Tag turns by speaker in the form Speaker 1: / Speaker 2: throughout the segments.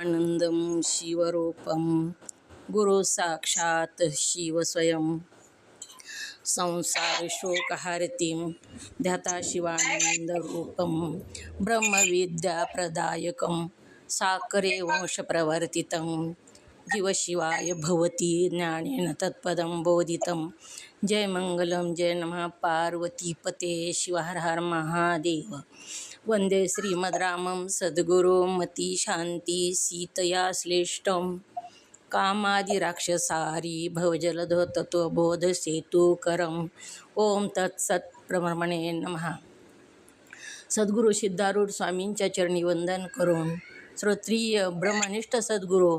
Speaker 1: चिदानन्दं शिवरूपं गुरु साक्षात् शिव स्वयं संसार शोकहारतीं ध्याता शिवानन्दरूपं ब्रह्मविद्याप्रदायकं साकरे वंशप्रवर्तितं जीवशिवाय भवती ज्ञानेन तत्पदं बोधितं। जय मंगलम जय नमः पार्वतीपते शिव हर हर महादेव। वंदे श्रीमद्रामं सद्गुरुमती शांती सीतया श्लेष्ठं कामादिराक्षसारी भवजलध तत्वबोध सेतुकरं। ओम तत्सत् ब्रह्मणे नमः। सद्गुरु सिद्धारूढ स्वामींच्या चरणी वंदन करून श्रोत्रिय ब्रह्मनिष्ठ सद्गुरू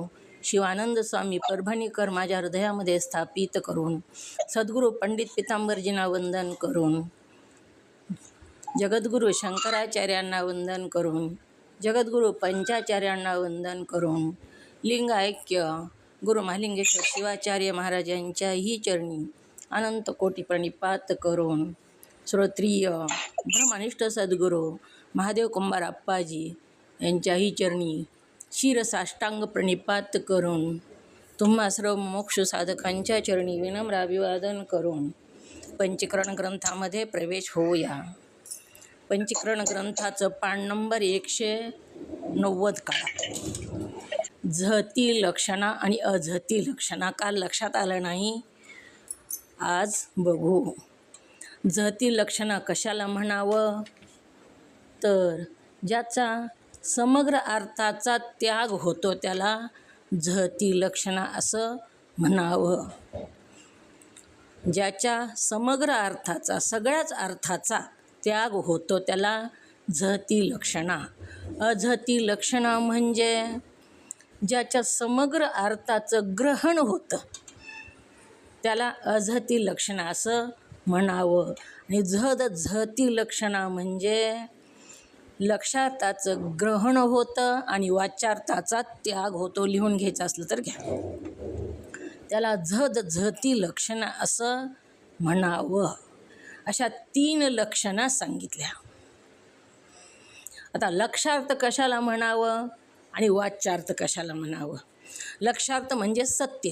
Speaker 1: शिवानंद स्वामी परभणीकर माझ्या हृदयामध्ये स्थापित करून सद्गुरू पंडित पितांबरजींना वंदन करून जगद्गुरू शंकराचार्यांना वंदन करून जगद्गुरू पंचाचार्यांना वंदन करून लिंगायक्य गुरु महालिंगेश्वर शिवाचार्य महाराजांच्याही चरणी अनंत कोटी प्रणिपात करून श्रोत्रिय ब्रह्मनिष्ठ सद्गुरू महादेव कुंभार अप्पाजी यांच्याही चरणी शिरसाष्टांग प्रणिपात करून तुम्हा सर्व मोक्ष साधकांच्या चरणी विनम्र अभिवादन करून पंचकरण ग्रंथामध्ये प्रवेश होऊया। पंचकरण ग्रंथाचं पान नंबर 190 काढा। झती लक्षणा आणि अझती लक्षणा काल लक्षात आलं नाही, आज बघू। झती लक्षणा कशाला म्हणावं तर ज्याचा समग्र अर्थाचा त्याग होतो त्याला झती लक्षणा असं म्हणावं। ज्याच्या समग्र अर्थाचा सगळ्याच अर्थाचा त्याग होतो त्याला झती लक्षणा। अझती लक्षणा म्हणजे ज्याच्या समग्र अर्थाचं ग्रहण होतं त्याला अझती लक्षणा असं म्हणावं। आणि झती लक्षणा म्हणजे लक्षार्थाचं ग्रहण होतं आणि वाच्यार्थाचा त्याग होतो। लिहून घ्यायचं असलं तर घ्या। त्याला झती लक्षणा असं म्हणावं। अशा 3 लक्षणा सांगितल्या। आता लक्षार्थ कशाला म्हणावं आणि वाच्यार्थ कशाला म्हणावं। लक्षार्थ म्हणजे सत्य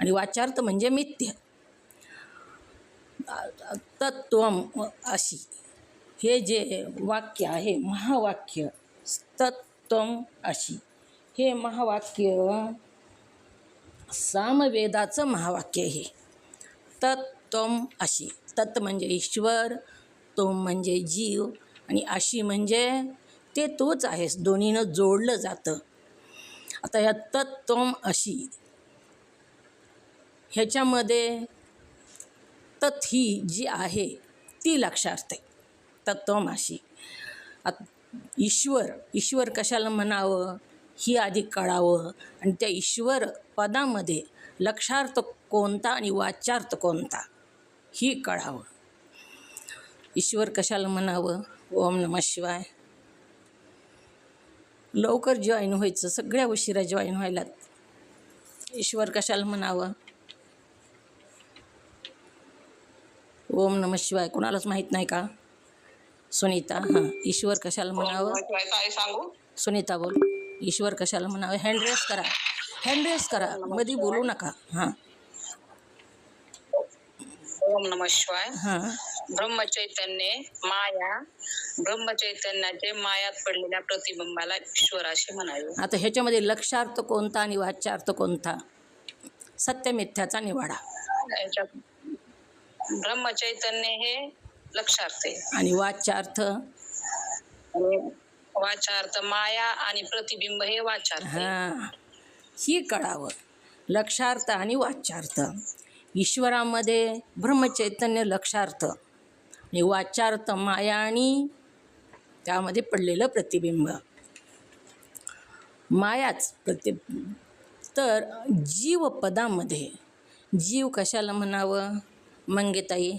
Speaker 1: आणि वाच्यार्थ म्हणजे मिथ्य। तत्त्वम अशी हे जे वाक्य आहे महावाक्य तत्त्वम अशी हे महावाक्य सामवेदाचं महावाक्य आहे। तत्त्वम अशी तत् म्हणजे ईश्वर, तोम म्हणजे जीव आणि अशी म्हणजे ते तोच आहेस, दोन्हीनं जोडलं जातं। आता या तत्त्वम अशी ह्याच्यामध्ये तत् ही जी आहे ती लक्षार्थ आहे। तत्त्वमाशी ईश्वर कशाला म्हणावं ही आधी कळावं आणि त्या ईश्वर पदामध्ये लक्षार्थ कोणता आणि वाच्यार्थ कोणता ही कळावं। ईश्वर कशाला म्हणावं। ओम नमः शिवाय। लवकर जॉईन व्हायचं, सगळ्या उशिरा जॉईन व्हायला। ईश्वर कशाला म्हणावं। ओम नमः शिवाय कोणालाच माहीत नाही का। सुनीता हां ईश्वर कशाला म्हणावं। सुनीता बोल ईश्वर कशाला म्हणावं। हँड रेस करा मध्ये बोलू नका। हां
Speaker 2: ओम नमः शिवाय।
Speaker 1: हां
Speaker 2: ब्रह्मचैतन्य माया ब्रह्मचैतन्याचे मायात पडलेल्या प्रतिबिंबाला ईश्वर असे म्हणावे।
Speaker 1: आता ह्याच्यामध्ये लक्षार्थ कोणता आणि वाच्यार्थ कोणता। सत्यमिथ्याचा निवाडा।
Speaker 2: ब्रह्मचैतन्य हे लक्षार्थ आहे
Speaker 1: आणि वाच्यार्थ
Speaker 2: माया आणि प्रतिबिंब हे वाच्यार्थ।
Speaker 1: हां ही कळावं लक्षार्थ आणि वाच्यार्थ। ईश्वरामध्ये ब्रह्मचैतन्य लक्षार्थ आणि वाच्यार्थ माया आणि त्यामध्ये पडलेलं प्रतिबिंब। मायाच तर जीव पदामध्ये जीव कशाला म्हणावं मंगेताई।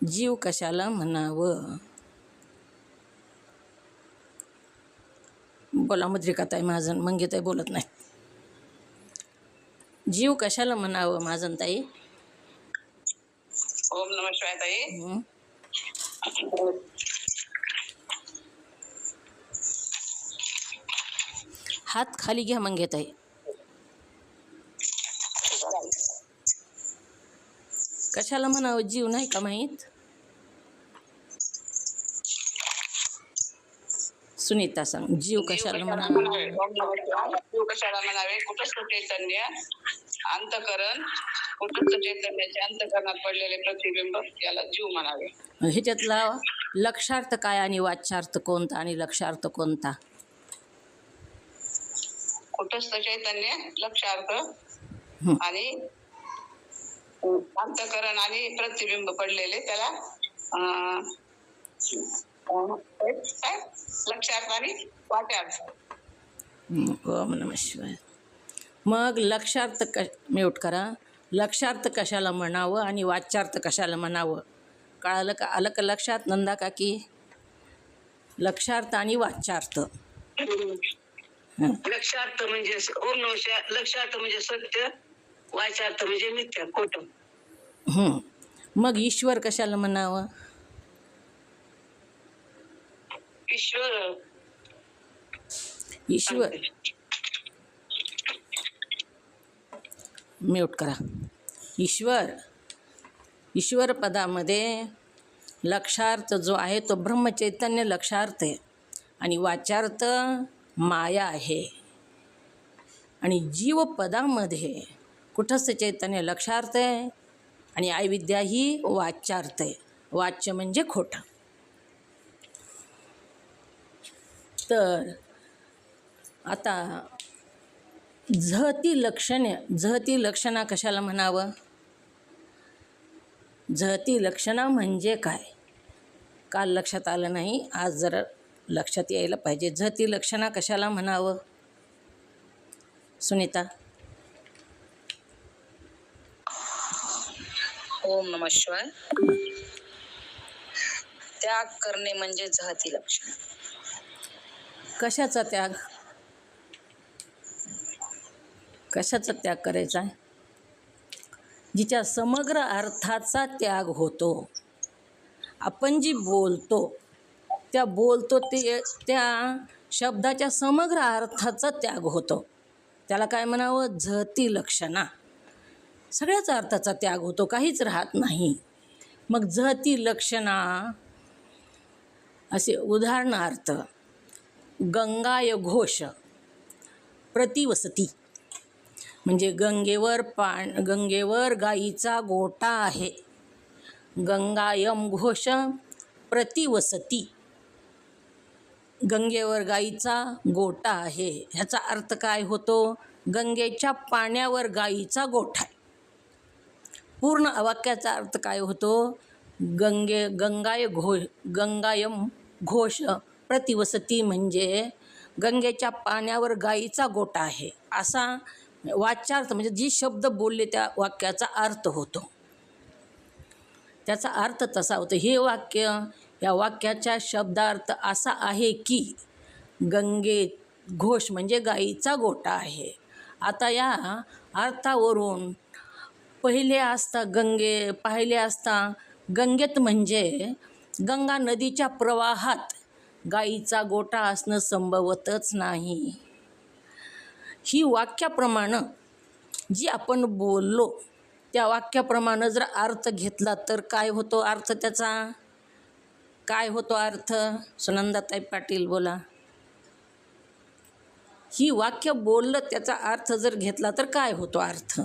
Speaker 1: जीव कशाला म्हणावं बोला मुद्रिकाताई महाजन। मंगेताई बोलत नाही। जीव कशाला म्हणावं महाजन ताई।
Speaker 2: ओम नमः शिवाय ताई।
Speaker 1: हात खाली घ्या मंगेताई. कशाला म्हणावं जीव नाही का माहीत? सुनीता सांग, जीव कशाला म्हणावं?
Speaker 2: जीव कशाला म्हणावे? कुटस्थ चैतन्य अंतकरण, कुटस्थ चैतन्याचे अंतकरणात पडलेले प्रतिबिंब याला जीव म्हणावे.
Speaker 1: ह्याच्यातला लक्षार्थ काय आणि वाच्यार्थ कोणता आणि लक्षार्थ कोणता?
Speaker 2: कुटस्थ चैतन्य लक्षार्थ आणि अंतकरण आणि प्रतिबिंब पडलेले त्याला काय लक्षार्थ आणि वाच्यार्थ.
Speaker 1: ओम नमः शिवाय. मग लक्षार्थ म्यूट करा. लक्षार्थ कशाला म्हणावं आणि वाच्यार्थ कशाला म्हणावं कळालं का? आलं का लक्षात नंदा काकी? लक्षार्थ आणि वाच्यार्थ.
Speaker 3: लक्षार्थ म्हणजे ओम नमः, लक्षार्थ म्हणजे सत्य, वाचार्थ म्हणजे मिथ्या, खोटं.
Speaker 1: मग ईश्वर कशाला म्हणावं?
Speaker 3: ईश्वर
Speaker 1: ईश्वर म्यूट करा. ईश्वर पदामध्ये लक्षार्थ जो आहे तो ब्रह्मचैतन्य लक्षार्थ आहे आणि वाच्यार्थ माया आहे. आणि जीव पदामध्ये कुटस्थ चैतन्य लक्षार्थ आहे आणि आयविद्या ही वाच्यार्थ आहे. वाच्य म्हणजे खोटं. तर आता झहती लक्षणा कशाला म्हणावं? झहती लक्षणा म्हणजे काय? काल लक्षात आलं नाही, आज जरा लक्षात यायला पाहिजे. झहती लक्षणा कशाला म्हणावं? सुनीता.
Speaker 2: ओम नमः शिवाय. त्याग करणे म्हणजे झहती लक्षण.
Speaker 1: कशाचा त्याग? कशाचा त्याग करायचा? जिच्या समग्र अर्थाचा त्याग होतो. आपण जी बोलतो त्या शब्दाच्या समग्र अर्थाचा त्याग होतो. त्याला काय म्हणावं? झहती लक्षणा. सगळ्याच अर्थाचा त्याग होतो, काहीच राहत नाही. मग झहती लक्षणा असे उदाहरणार्थ गंगाय घोष प्रतिवसती म्हणजे गंगेवर गाईचा गोटा आहे. गंगायम घोष प्रतिवसती, गंगेवर गाईचा गोटा आहे. ह्याचा अर्थ काय होतो? गंगेच्या पाण्यावर गाईचा गोठा आहे. पूर्ण वाक्याचा अर्थ काय होतो? गंगायम घोष प्रतिवसती म्हणजे गंगेच्या पाण्यावर गाईचा गोटा आहे असा वाच्यार्थ म्हणजे जी शब्द बोलले त्या वाक्याचा अर्थ होतो. त्याचा अर्थ तसा होतो. या वाक्याच्या शब्दार्थ असा आहे की गंगे घोष म्हणजे गाईचा गोटा आहे. आता या अर्थावरून पाहिले असता गंगेत म्हणजे गंगा नदीच्या प्रवाहात गाईचा गोटा असणं संभवतच नाही. ही वाक्याप्रमाणे जी आपण बोललो त्या वाक्याप्रमाणे जर अर्थ घेतला तर काय होतो अर्थ त्याचा? काय होतो अर्थ? सुनंदाताई पाटील बोला. ही वाक्य बोललं त्याचा अर्थ जर घेतला तर काय होतो अर्थ?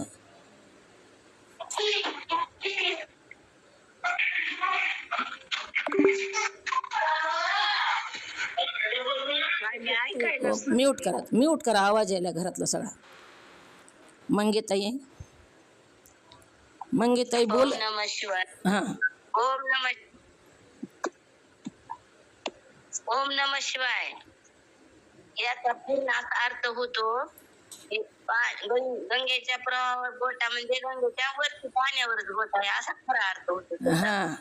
Speaker 1: म्यूट करा आवाज यायला घरातला सगळा. मंगेताई बोल.
Speaker 3: ओम नमः शिवाय.
Speaker 1: हां.
Speaker 3: ओम नमः शिवाय याचा पूर्ण अर्थ होतो गंगेच्या प्रवाहावर गोटा म्हणजे गंगेच्या वरती पाण्यावरच गोटा आहे असा खरा अर्थ होतो.
Speaker 1: हां.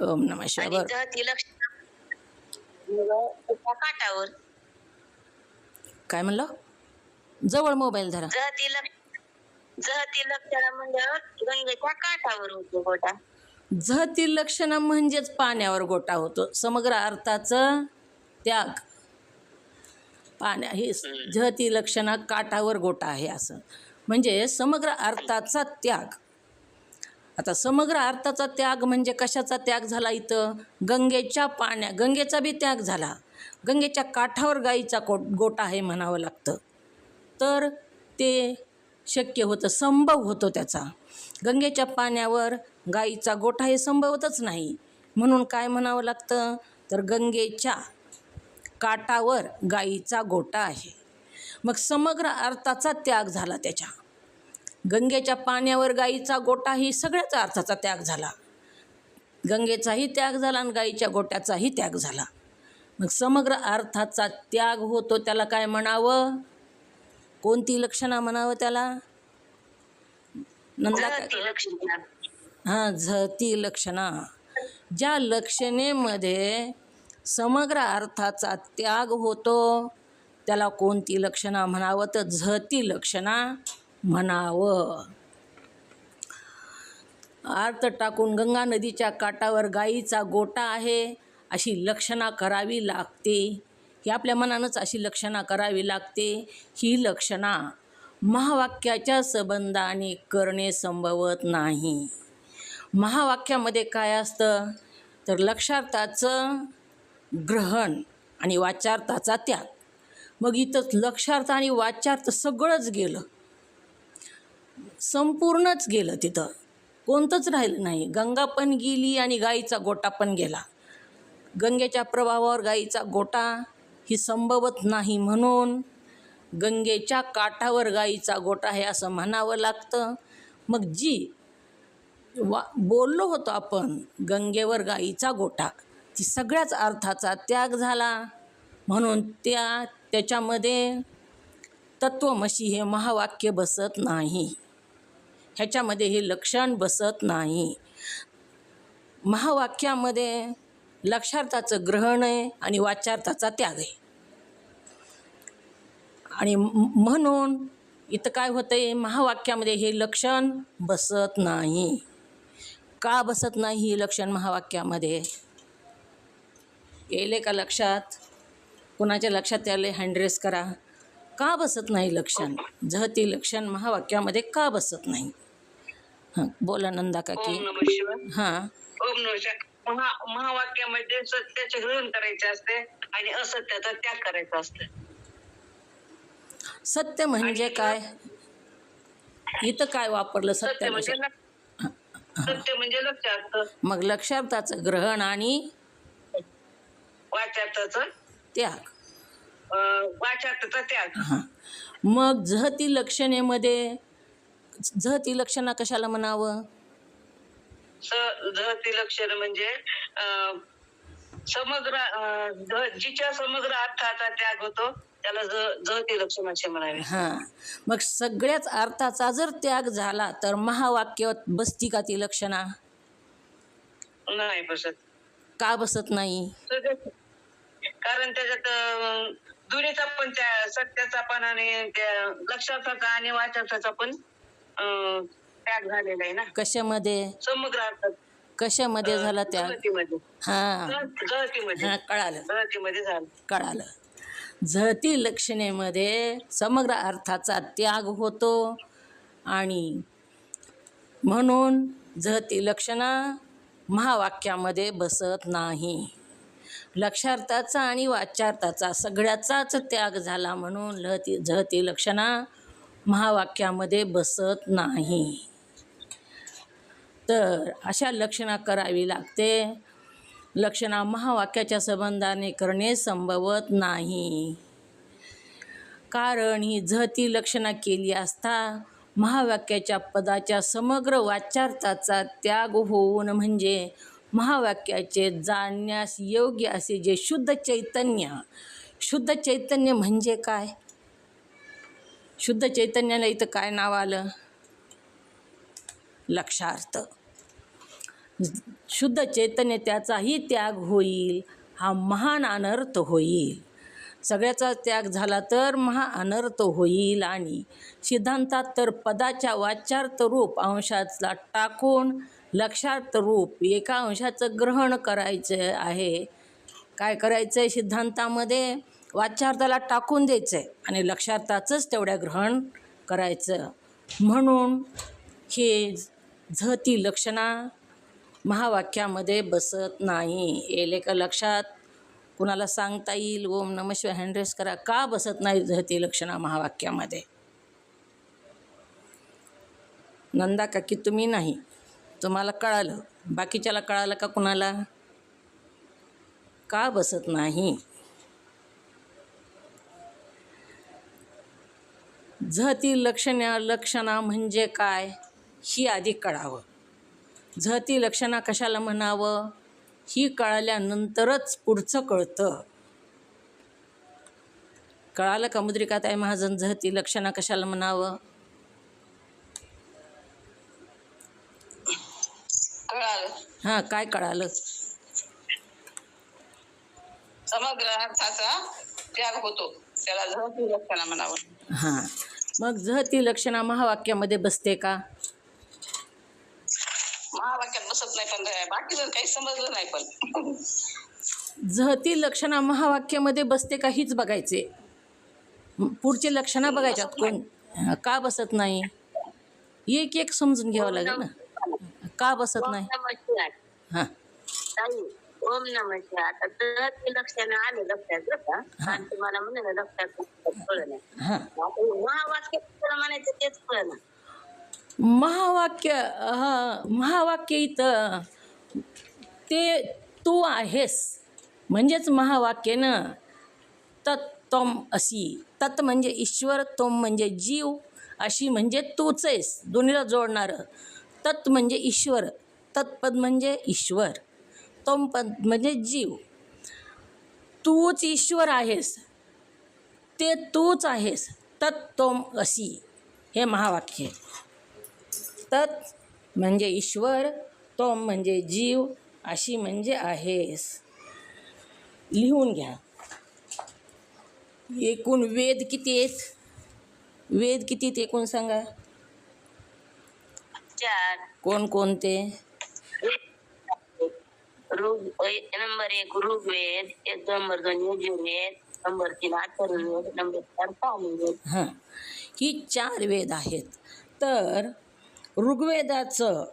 Speaker 1: ओम नमः शिवाय.
Speaker 3: झहती लक्षण काठावर.
Speaker 1: काय म्हणलं? जवळ मोबाईल धरा.
Speaker 3: झहती लक्षण म्हणजे गंगेच्या काठावर होतो गोटा.
Speaker 1: झहती लक्षणा म्हणजेच पाण्यावर गोटा होतो. समग्र अर्थाचं त्याग. पाण्या हे झती लक्षणा काठावर गोटा आहे असं म्हणजे समग्र अर्थाचा त्याग. आता समग्र अर्थाचा त्याग म्हणजे कशाचा त्याग झाला इथं? गंगेचा बी त्याग झाला. गंगेच्या काठावर गाईचा गोटा आहे म्हणावं लागतं तर ते शक्य होतं, संभव होतो त्याचा. गंगेच्या पाण्यावर गाईचा गोठा हे संभवतच नाही. म्हणून काय म्हणावं लागतं तर गंगेच्या काठावर गाईचा गोठा आहे. मग समग्र अर्थाचा त्याग झाला त्याच्या. गंगेच्या पाण्यावर गाईचा गोठा ही सगळ्याच अर्थाचा त्याग झाला. गंगेचाही त्याग झाला आणि गाईच्या गोट्याचाही त्याग झाला. मग समग्र अर्थाचा त्याग होतो त्याला काय म्हणावं? कोणती लक्षणा म्हणावं त्याला? नंदा हां, झती लक्षणा. ज्या लक्षणेमध्ये समग्र अर्थाचा त्याग होतो त्याला कोणती लक्षणा म्हणावं तर झती लक्षणा म्हणावं. अर्थ टाकून गंगा नदीच्या काठावर गाईचा गोटा आहे अशी लक्षणा करावी लागते. ही आपल्या मनानंच अशी लक्षणा करावी लागते. ही लक्षणा महावाक्याच्या संबंधाने करणे संभवत नाही. महावाक्यामध्ये काय असतं तर लक्षार्थाचं ग्रहण आणि वाच्यार्थाचा त्याग. मग इथं लक्षार्थ आणि वाच्यार्थ सगळंच गेलं, संपूर्णच गेलं. तिथं कोणतंच राहिलं नाही. गंगा पण गेली आणि गाईचा गोटा पण गेला. गंगेच्या प्रभावावर गाईचा गोटा ही संभवत नाही म्हणून गंगेच्या काठावर गाईचा गोटा आहे असं म्हणावं लागतं. मग जी बोललो होतो आपण गंगेवर गाईचा गोटा, ती सगळ्याच अर्थाचा त्याग झाला. म्हणून त्याच्यामध्ये तत्वमसी हे महावाक्य बसत नाही. ह्याच्यामध्ये हे लक्षण बसत नाही. महावाक्यामध्ये लक्षार्थाचं ग्रहण आहे आणि वाच्यार्थाचा त्याग आहे. आणि म्हणून इथं काय होतं आहे महावाक्यामध्ये हे लक्षण बसत नाही. का बसत नाही हे लक्षण महावाक्यामध्ये? येले का लक्षात? कुणाच्या लक्षात याले हँड रेस करा. का बसत नाही लक्षण? झती लक्षण महावाक्यामध्ये का बसत नाही? हां, बोला नंदा काकी.
Speaker 3: ओम नमः शिवाय.
Speaker 1: हां,
Speaker 3: ओम नमः शिवाय. महावाक्यामध्ये सत्याचे ग्रहण करायचे असते आणि असत्याचा त्याग करायचा असते.
Speaker 1: सत्य म्हणजे काय? इथं काय वापरलं सत्य
Speaker 3: सत्य म्हणजे सत्य म्हणजे लक्षार्थ,
Speaker 1: मग लक्षार्थाचं ग्रहण आणि
Speaker 3: वाच्यार्थाचा
Speaker 1: त्याग.
Speaker 3: वाच्यार्थाचा त्याग.
Speaker 1: हां, मग झती लक्षणेमध्ये झती लक्षणा कशाला म्हणावं?
Speaker 3: झती लक्षण म्हणजे जिच्या समग्र अर्थाचा त्याग होतो त्याला झती लक्षण असे म्हणावे.
Speaker 1: हां, मग सगळ्याच अर्थाचा जर त्याग झाला तर महावाक्यात बसती का ती लक्षणा?
Speaker 3: नाही बसत.
Speaker 1: का बसत नाही?
Speaker 3: कारण त्याच्यात दोन्हीचा पण त्या सत्याचा पण आणि त्या लक्षार्थाचा आणि वाच्यार्थाचा पण त्याग झालेला आहे ना.
Speaker 1: कशामध्ये?
Speaker 3: समग्र अर्थात.
Speaker 1: कशामध्ये झाला त्याग?
Speaker 3: झळतीमध्ये.
Speaker 1: हां
Speaker 3: झळतीमध्ये.
Speaker 1: हां, कळालं
Speaker 3: झळतीमध्ये झालं.
Speaker 1: कळालं. झती लक्षणेमध्ये समग्र अर्थाचा त्याग होतो आणि म्हणून झती लक्षणा महावाक्यामध्ये बसत नाही. लक्षार्थाचा आणि वाच्यार्थाचा सगळ्याचाच त्याग झाला म्हणून झती लक्षणा महावाक्यामध्ये बसत नाही. तर अशा लक्षणा करावी लागते. लक्षणा महावाक्याच्या संबंधाने करणे संभवत नाही. कारण ही झती लक्षणा केली असता महावाक्याच्या पदाच्या समग्र वाच्यार्थाचा त्याग होऊन म्हणजे महावाक्याचे जाणण्यास योग्य असे जे शुद्ध चैतन्य म्हणजे काय? शुद्ध चैतन्याला इथं काय नाव आलं? लक्षार्थ. शुद्ध चैतन्य त्याचाही त्याग होईल, हा महान अनर्थ होईल. सगळ्याचा त्याग झाला तर महा अनर्थ होईल. आणि सिद्धांतात तर पदाच्या वाच्यार्थ रूप अंशाला टाकून लक्षार्थ रूप एका अंशाचं ग्रहण करायचं आहे. काय करायचं आहे सिद्धांतामध्ये? वाच्यार्थाला टाकून द्यायचं आहे आणि लक्षार्थाचंच तेवढ्या ग्रहण करायचं. म्हणून हे झती लक्षणा महावाक्यामध्ये बसत नाही. येले का लक्षात? कुणाला सांगता येईल? ओम नमः शिवाय हँड रेस करा. का बसत नाही झती लक्षणा महावाक्यामध्ये? नंदा काकी तुम्ही नाही, तुम्हाला कळालं, बाकीच्याला कळालं का कुणाला? का बसत नाही? झती लक्षणा म्हणजे काय ही आधी कळावं. झती लक्षणा कशाला म्हणावं ही कळाल्यानंतरच पुढचं कळतं. कळालं का मुद्रिकाताई महाजन झती लक्षणा कशाला म्हणावं?
Speaker 2: कळालं.
Speaker 1: हां, काय कळालं?
Speaker 2: समग्र अर्थाचा त्याग होतो, त्याला झती लक्षणा म्हणावं.
Speaker 1: हां, मग झती लक्षणा महावाक्यामध्ये बसते का?
Speaker 2: महावाक्यात बसत नाही, पण बाकीचं काही समजलं नाही. पण
Speaker 1: झती लक्षणा महावाक्यामध्ये बसते का हीच बघायचे. पुढचे लक्षणा बघायच्यात. कोण का बसत नाही एक एक समजून घ्यावं लागेल ना. का बसत नाही? हां,
Speaker 3: ओम नमः शिवाय. आता तर ते लक्षाने आले लक्षात बरं का, आणि तुम्हाला म्हणाले लक्षात कळलं.
Speaker 1: हां.
Speaker 3: महावाक्य म्हणायचं तेच कळलं.
Speaker 1: महावाक्य इथं ते तू आहेस म्हणजेच महावाक्य ना. तत्त्वम असी. तत् म्हणजे ईश्वर, तोम म्हणजे जीव, अशी म्हणजे तूच आहेस. दोन्हीला जोडणारं. तत् म्हणजे ईश्वर, तत्पद म्हणजे ईश्वर, तोम पद म्हणजे जीव. तूच ईश्वर आहेस, ते तूच आहेस. तत्त्वम असी हे महावाक्य. तत् म्हणजे ईश्वर, तोम म्हणजे जीव, अशी म्हणजे आहेस. लिहून घ्या. एकूण वेद किती आहेत? वेद किती आहेत एकूण सांगा?
Speaker 3: 4.
Speaker 1: कोणकोणते?
Speaker 3: Number 1 Rigveda, number 2 Yajurveda, number 3 Atharvaveda, number 4 Samaveda.
Speaker 1: हां, ही 4 वेद आहेत. तर ऋग्वेदाचं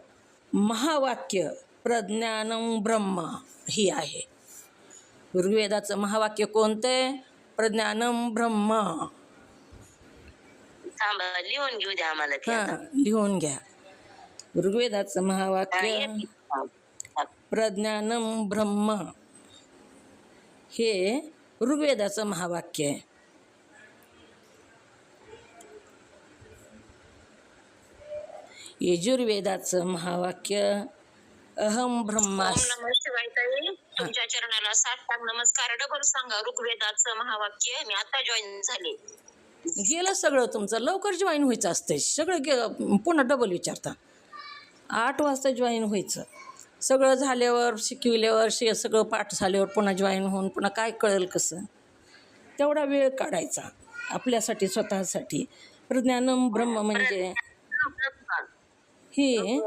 Speaker 1: महावाक्य प्रज्ञानम ब्रह्म ही आहे. ऋग्वेदाचं महावाक्य कोणतं? प्रज्ञानम ब्रह्म.
Speaker 3: लिहून घेऊ द्या आम्हाला ते.
Speaker 1: हां, लिहून घ्या. ऋग्वेदाचं महावाक्य प्रज्ञानम ब्रह्म हे ऋग्वेदाचं महावाक्य आहे. यजुर्वेदाचं महावाक्य अहम ब्रह्मास्मि.
Speaker 3: ओम नमः शिवाय ताई, तुमच्या चरणाला साष्टांग नमस्कार. डबल सांगा ऋग्वेदाचं महावाक्य. मी आता जॉईन झाले.
Speaker 1: गेलं सगळं तुमचं. लवकर जॉईन व्हायचं असते सगळं. पुन्हा डबल विचारता. 8 वाजता जॉईन व्हायचं. सगळं झाल्यावर शिकविल्यावर सगळं पाठ झाल्यावर पुन्हा जॉईन होऊन पुन्हा काय कळेल कसं? तेवढा वेळ काढायचा आपल्यासाठी, स्वतःसाठी. प्रज्ञानम ब्रह्म म्हणजे हे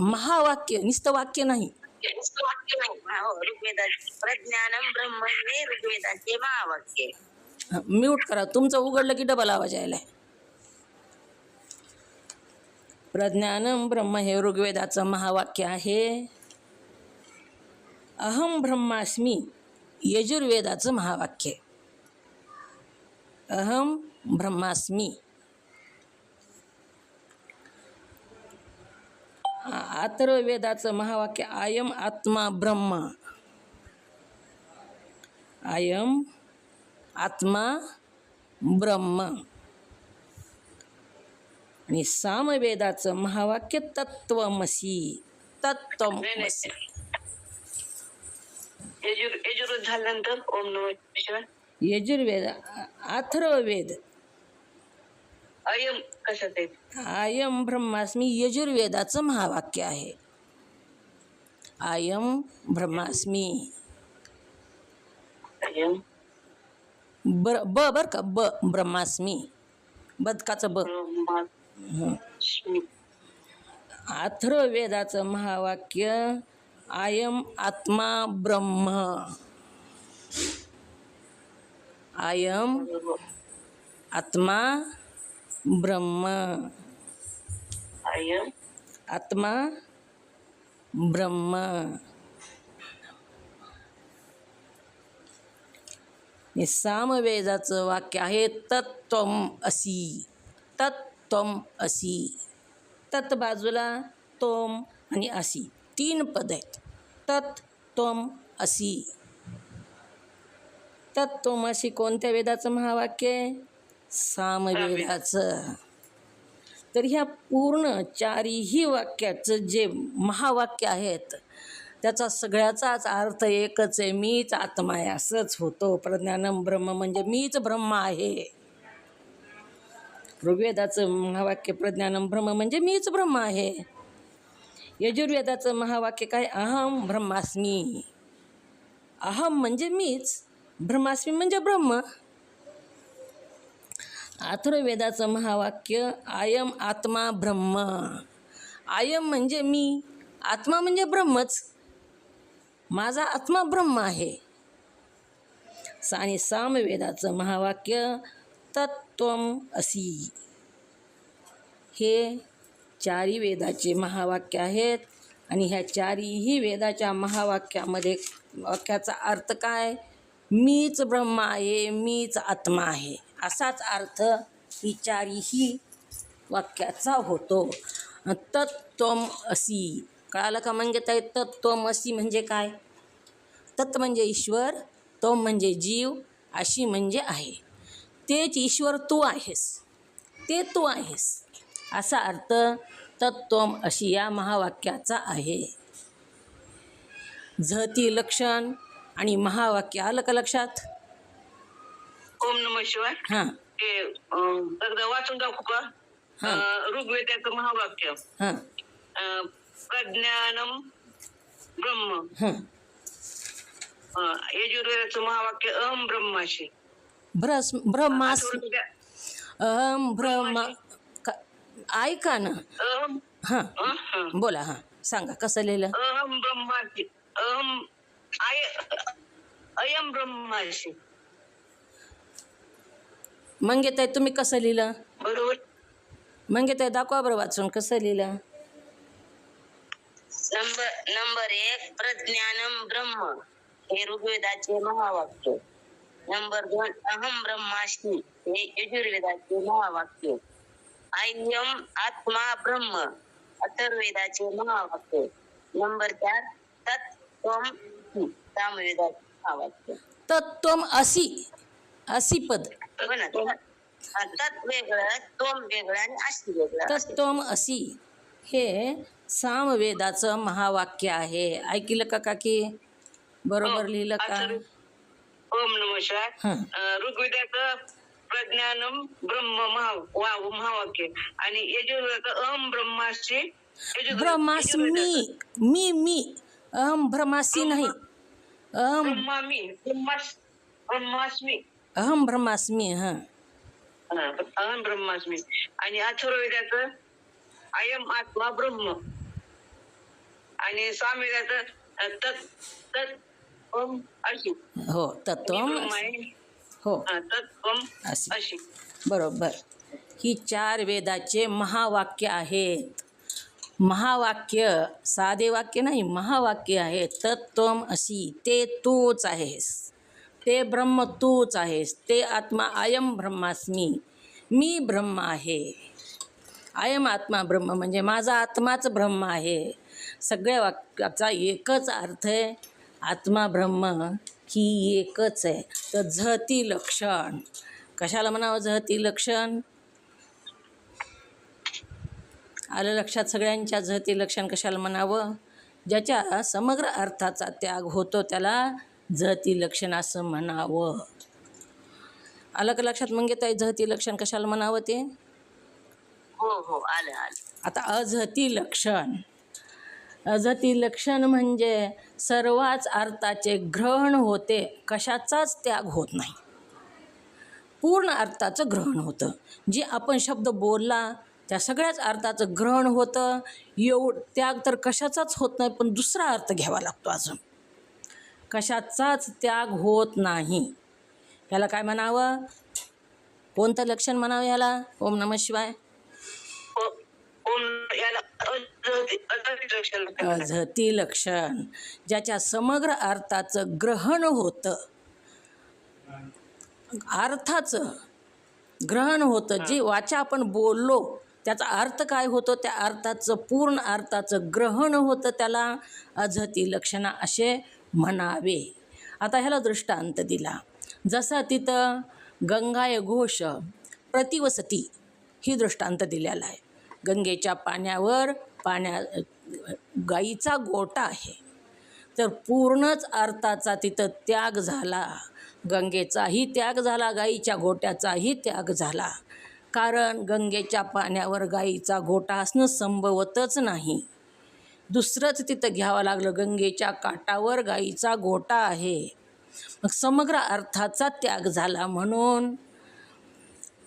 Speaker 1: महावाक्य, नुसतं वाक्य नाही.
Speaker 3: प्रज्ञानम ब्रह्म हे ऋग्वेदाचे महावाक्य.
Speaker 1: म्यूट करा, तुमचं उघडलं की डबल आवाज यायला. प्रज्ञानम ब्रह्म हे ऋग्वेदाचं महावाक्य आहे. अहम ब्रह्मास्मि यजुर्वेदाचं महावाक्य. अहम ब्रह्मास्मि. अथर्ववेदाचं महावाक्य अयम आत्मा ब्रह्म. अयम आत्मा ब्रह्म. आणि सामवेदाचं महावाक्य तत्त्वमसी. तत्त्वमसी.
Speaker 3: यजुर्वेद झाल्यानंतर ओम नमः शिवाय.
Speaker 1: यजुर्वेद. अथर्ववेद
Speaker 3: अयम कशात आहे?
Speaker 1: अयम ब्रह्मास्मि यजुर्वेदाचं महावाक्य आहे. अयम ब्रह्मास्मि.
Speaker 3: अयम
Speaker 1: बर का, ब्रह्मास्मि, बदकाचं ब. अथर्ववेदाचं महावाक्य अयम आत्मा ब्रह्म. आयम आत्मा ब्रह्म.
Speaker 3: आयम
Speaker 1: आत्मा ब्रह्म. हे सामवेदाचं वाक्य आहे तत्त्वम असी. तत्त्वम असी. तत् बाजूला त्वम आणि असी 3 पद आहेत. तत्त्वम असी. तत्त्वमसी कोणत्या वेदाचं महावाक्य आहे? सामवेदाचं. तर ह्या पूर्ण 4ही वाक्याचं जे महावाक्य आहेत त्याचा सगळ्याचाच अर्थ एकच आहे, मीच आत्मा आहे असंच होतो. प्रज्ञानम ब्रह्म म्हणजे मीच ब्रह्म आहे. ऋग्वेदाचं महावाक्य प्रज्ञानम ब्रह्म म्हणजे मीच ब्रह्म आहे. यजुर्वेदाचं महावाक्य काय? अहम ब्रह्मास्मी. अहम म्हणजे मीच, ब्रह्मास्मी म्हणजे ब्रह्म. अथर्ववेदाचं महावाक्य आयम आत्मा ब्रह्म. आयम म्हणजे मी, आत्मा म्हणजे ब्रह्मच, माझा आत्मा ब्रह्म आहे. आणि सामवेदाचं महावाक्य तत्त्वम असी. हे 4ही वेदाचे महावाक्य आहेत आणि ह्या 4ही वेदाच्या महावाक्यामध्ये वाक्याचा अर्थ काय? मीच ब्रह्म आहे, मीच आत्मा आहे असाच अर्थ ही 4ही वाक्याचा होतो. तत्त्वम असी कळालं का? म्हणजे काय तत्त्वम असी म्हणजे काय? तत् म्हणजे ईश्वर, त्वम म्हणजे जीव, अशी म्हणजे आहे. तेच ईश्वर तू आहेस, ते तू आहेस असा अर्थ तत्त्वम अशी या महावाक्याचा आहे. झती लक्षण आणि महावाक्य आलं का लक्षात?
Speaker 3: ओम नमः शिवाय.
Speaker 1: हां
Speaker 3: ते एकदा वाचून दाखवू का?
Speaker 1: हां
Speaker 3: ऋग्वेदाचं महावाक्य
Speaker 1: हां
Speaker 3: प्रज्ञानम ब्रह्म.
Speaker 1: हां.
Speaker 3: यजुर्वेदाचं महावाक्य अहम ब्रह्माशी.
Speaker 1: ब्रह्मास अहम ब्रह्मा. ऐका ना.
Speaker 3: अहम
Speaker 1: हां बोला. हां सांगा कसं लिहिलं?
Speaker 3: अहम ब्रह्माशी. अयम ब्रह्माशी.
Speaker 1: मंगेताई तुम्ही कसं लिहिलं?
Speaker 3: बरोबर.
Speaker 1: मंगेताई दाखवा बरं वाचून कसं लिहिलं.
Speaker 4: नंबर 1 प्रज्ञानम ब्रह्म हे ऋग्वेदाचे महावाक्य. नंबर 2 अहम ब्रह्मास्मि हे यजुर्वेदाचे महावाक्य. आयम आत्मा ब्रह्म अथर्ववेदाचे महावाक्य. नंबर 4 तत्त्वम सामवेदाचे महावाक्य.
Speaker 1: तत्त्वम असी. असी पद.
Speaker 4: हो ना? तत् वेगळं, त्वम वेगळं आणि अशी वेगळं.
Speaker 1: तत्त्वम असी हे सामवेदाचं महावाक्य आहे. ऐकलं का काकी? बरोबर लिहिलं का?
Speaker 3: ओम नमः शिवाय.
Speaker 1: हां
Speaker 3: ऋग्वेदाचं प्रज्ञानम ब्रह्म महावाक्य आणि यजुर्वेदाचं अहम ब्रह्माशी.
Speaker 1: ब्रह्मास्मी. मी अहम ब्रह्मासी नाही.
Speaker 3: ब्रह्मास्मी.
Speaker 1: अहम ब्रह्मास्मी. हां
Speaker 3: अहम ब्रह्मास्मी. आणि अथर्ववेदाचं अयम आत्मा ब्रह्म आणि सामवेदाचं तत्त्वम अशी.
Speaker 1: हो तत्त्वम हो
Speaker 3: तत्त्वम
Speaker 1: असी.
Speaker 3: अशी.
Speaker 1: बरोबर. ही 4 वेदाचे महावाक्य आहेत. महावाक्य साधे वाक्य नाही, महावाक्य आहे. तत्त्वम असी ते तूच आहेस, ते ब्रह्म तूच आहेस, ते आत्मा अयम ब्रह्मास्मी मी ब्रह्म आहे. अयम आत्मा ब्रह्म म्हणजे माझा आत्माच ब्रह्म आहे. सगळ्या वाक्याचा एकच अर्थ आहे, आत्मा ब्रह्म ही एकच आहे. तर झती लक्षण कशाला म्हणावं? झती लक्षण आलं लक्षात सगळ्यांच्या? झती लक्षण कशाला म्हणावं? ज्याच्या समग्र अर्थाचा त्याग होतो त्याला झती लक्षण असं म्हणावं. आलं का लक्षात? मंगेताई झती लक्षण कशाला म्हणावं ते?
Speaker 4: हो आलं.
Speaker 1: आता अझती लक्षण. अझती लक्षण म्हणजे सर्वच अर्थाचे ग्रहण होते, कशाचाच त्याग होत नाही. पूर्ण अर्थाचं ग्रहण होतं. जे आपण शब्द बोलला त्या सगळ्याच अर्थाचं ग्रहण होतं. त्याग तर कशाचाच होत नाही, पण दुसरा अर्थ घ्यावा लागतो. अजून कशाचाच त्याग होत नाही. याला काय म्हणावं? कोणतं लक्षण म्हणावं याला? ओम नमः शिवाय.
Speaker 3: याला अजहती लक्षण म्हणतात.
Speaker 1: अजहती लक्षण, ज्याच्या समग्र अर्थाचं ग्रहण होतं, अर्थाचं ग्रहण होतं. जे वाचा आपण बोललो त्याचा अर्थ काय होतो, त्या अर्थाचं पूर्ण अर्थाचं ग्रहण होतं, त्याला अजहती लक्षणा असे म्हणावे. आता ह्याला दृष्टांत दिला. जसा तिथं गंगाय घोष प्रतिवसती ही दृष्टांत दिलेला आहे. गंगेच्या पाण्यावर गाईचा गोठा आहे, तर पूर्णच अर्थाचा तिथं त्याग झाला. गंगेचाही त्याग झाला, गाईच्या गोट्याचाही त्याग झाला. कारण गंगेच्या पाण्यावर गाईचा गोठा असणं संभवतच नाही. दुसरंच तिथं घ्यावं लागलं. गंगेच्या काठावर गाईचा गोठा आहे, मग समग्र अर्थाचा त्याग झाला म्हणून.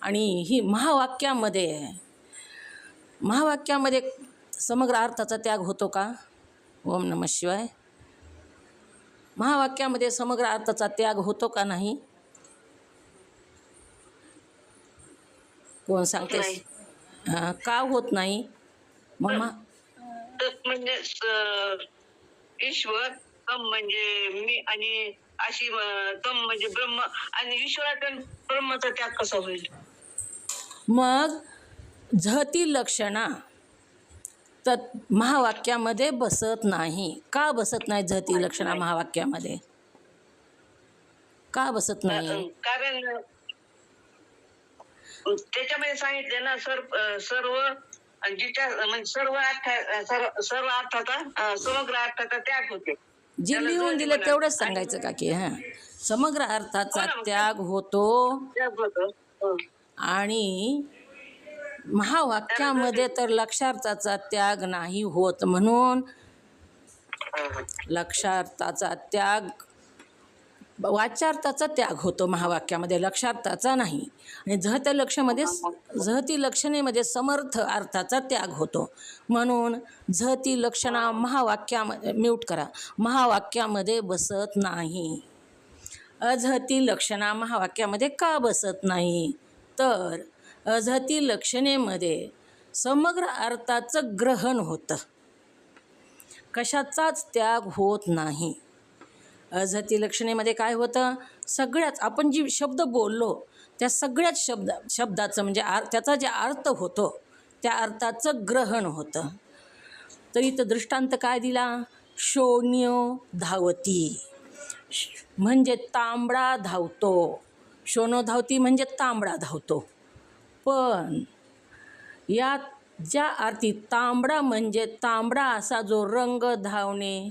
Speaker 1: आणि ही महावाक्यामध्ये समग्र अर्थाचा त्याग होतो का? ओम नमः शिवाय. महावाक्यामध्ये समग्र अर्थाचा त्याग होतो का नाही? कोण सांगते? का होत नाही? मग
Speaker 3: म्हणजे ईश्वर, तम म्हणजे मी, आणि अशी तम म्हणजे ब्रह्म, आणि ईश्वराचा ब्रह्माचा त्याग कसा होईल?
Speaker 1: मग झहती लक्षणा तर महावाक्यामध्ये बसत नाही. का बसत नाही झहती लक्षणा महावाक्यामध्ये? का बसत नाही?
Speaker 3: कारण त्याच्यामध्ये सांगितले ना सर्व जिच्या म्हणजे सर्व अर्थाचा समग्र अर्थाचा त्याग होते.
Speaker 1: जे लिहून दिलं तेवढंच सांगायचं का की समग्र अर्थाचा त्याग होतो. आणि महावाक्यामध्ये तर लक्षार्थाचा त्याग नाही होत, म्हणून लक्षार्थाचा त्याग, वाच्यार्थाचा त्याग होतो महावाक्यामध्ये, लक्षार्थाचा नाही. आणि झहती लक्षणेमध्ये समर्थ अर्थाचा त्याग होतो, म्हणून झहती लक्षणा महावाक्यामध्ये बसत नाही. अझहती लक्षणा महावाक्यामध्ये का बसत नाही? तर अझहती लक्षणेमध्ये समग्र अर्थाचं ग्रहण होतं, कशाचाच त्याग होत नाही. अझहती लक्षणेमध्ये काय होतं? सगळ्याच आपण जी शब्द बोललो त्या सगळ्याच शब्दाचं म्हणजे त्याचा जे अर्थ होतो त्या अर्थाचं ग्रहण होतं. तर इथं दृष्टांत काय दिला? शोण्यो धावती म्हणजे तांबडा धावतो. शोनो धावती म्हणजे तांबडा धावतो. पण यात ज्या अर्थी तांबडा म्हणजे तांबडा असा जो रंग धावणे